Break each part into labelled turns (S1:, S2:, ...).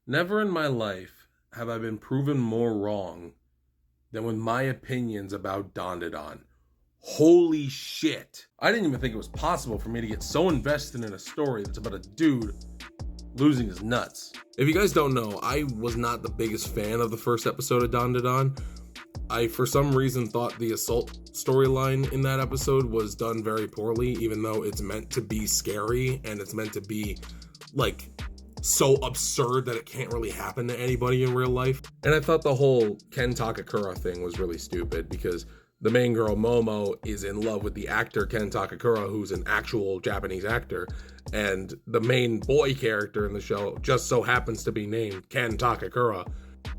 S1: Never in my life have I been proven more wrong than with my opinions about DanDaDan. Holy shit. I didn't even think it was possible for me to get so invested in a story that's about a dude losing his nuts. If you guys don't know, I was not the biggest fan of the first episode of DanDaDan. I, for some reason, thought the assault storyline in that episode was done very poorly, even though it's meant to be scary and it's meant to be, like, so absurd that it can't really happen to anybody in real life. And I thought the whole Ken Takakura thing was really stupid because the main girl, Momo, is in love with the actor Ken Takakura, who's an actual Japanese actor, and the main boy character in the show just so happens to be named Ken Takakura.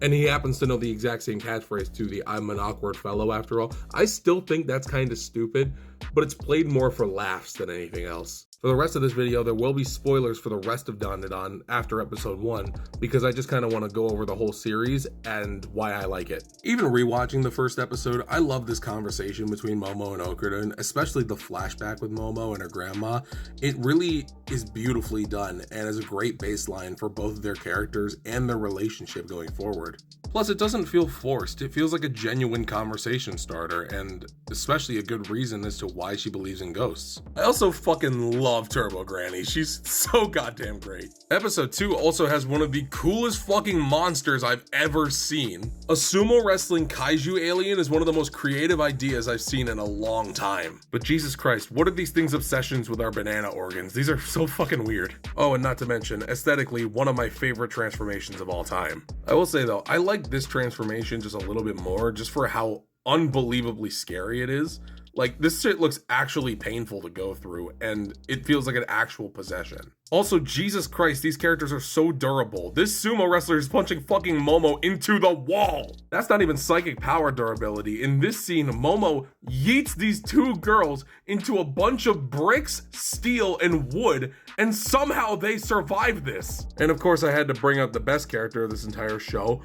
S1: And he happens to know the exact same catchphrase to the "I'm an awkward fellow after all." I still think that's kind of stupid, but it's played more for laughs than anything else. For the rest of this video, there will be spoilers for the rest of DanDaDan after episode 1, because I just kind of want to go over the whole series and why I like it. Even rewatching the first episode, I love this conversation between Momo and Okudun, especially the flashback with Momo and her grandma. It really is beautifully done and is a great baseline for both of their characters and their relationship going forward. Plus, it doesn't feel forced. It feels like a genuine conversation starter, and especially a good reason as to why she believes in ghosts. I also fucking love Turbo Granny. She's so goddamn great. Episode 2 also has one of the coolest fucking monsters I've ever seen. A sumo wrestling kaiju alien is one of the most creative ideas I've seen in a long time. But Jesus Christ, what are these things' obsessions with our banana organs? These are so fucking weird. Oh, and not to mention, aesthetically, one of my favorite transformations of all time. I will say though, I like this transformation just a little bit more, just for how unbelievably scary it is. Like, this shit looks actually painful to go through, and it feels like an actual possession. Also, Jesus Christ, these characters are so durable. This sumo wrestler is punching fucking Momo into the wall. That's not even psychic power durability. In this scene, Momo yeets these two girls into a bunch of bricks, steel, and wood, and somehow they survive this. And of course, I had to bring up the best character of this entire show.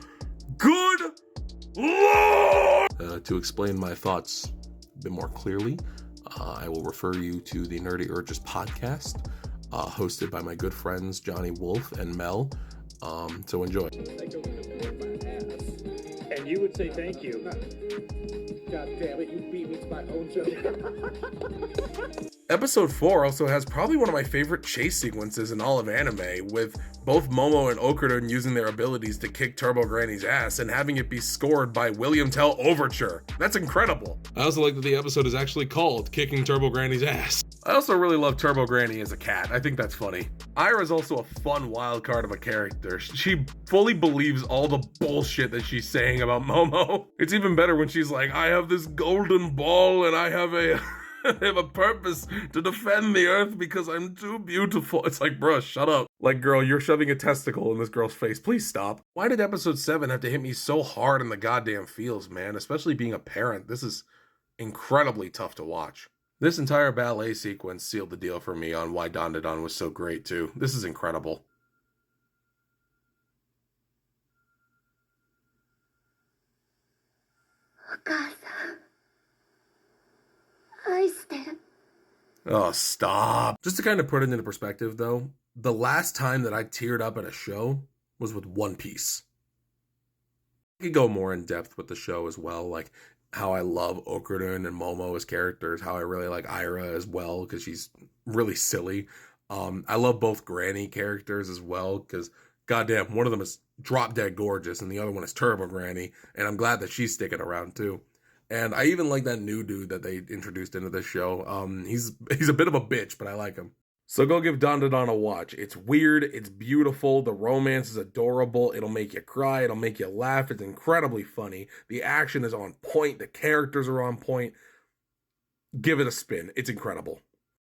S1: Good Lord! To explain my thoughts a bit more clearly, I will refer you to the Nerdy Urges podcast, hosted by my good friends Johnny Wolf and Mel. So enjoy.
S2: And you would say thank you. God damn it, you beat me to my own joke.
S1: Episode 4 also has probably one of my favorite chase sequences in all of anime, with both Momo and Okudun using their abilities to kick Turbo Granny's ass and having it be scored by William Tell Overture. That's incredible. I also like that the episode is actually called Kicking Turbo Granny's Ass. I also really love Turbo Granny as a cat. I think that's funny. Ira's also a fun wild card of a character. She fully believes all the bullshit that she's saying about Momo. It's even better when she's like, I have this golden ball and I have a purpose to defend the earth because I'm too beautiful. It's like, bruh, shut up. Like, girl, you're shoving a testicle in this girl's face. Please stop. Why did episode 7 have to hit me so hard in the goddamn feels, man? Especially being a parent. This is incredibly tough to watch. This entire ballet sequence sealed the deal for me on why DanDaDan was so great, too. This is incredible. Oh, stop. Just to kind of put it into perspective, though, the last time that I teared up at a show was with One Piece. I could go more in depth with the show as well, like how I love Okudun and Momo as characters, how I really like Ira as well, because she's really silly. I love both Granny characters as well, because goddamn, one of them is drop dead gorgeous, and the other one is Turbo Granny, and I'm glad that she's sticking around too. And I even like that new dude that they introduced into this show. He's a bit of a bitch, but I like him. So go give DanDaDan a watch. It's weird, it's beautiful, the romance is adorable, it'll make you cry, it'll make you laugh, it's incredibly funny. The action is on point, the characters are on point. Give it a spin, it's incredible.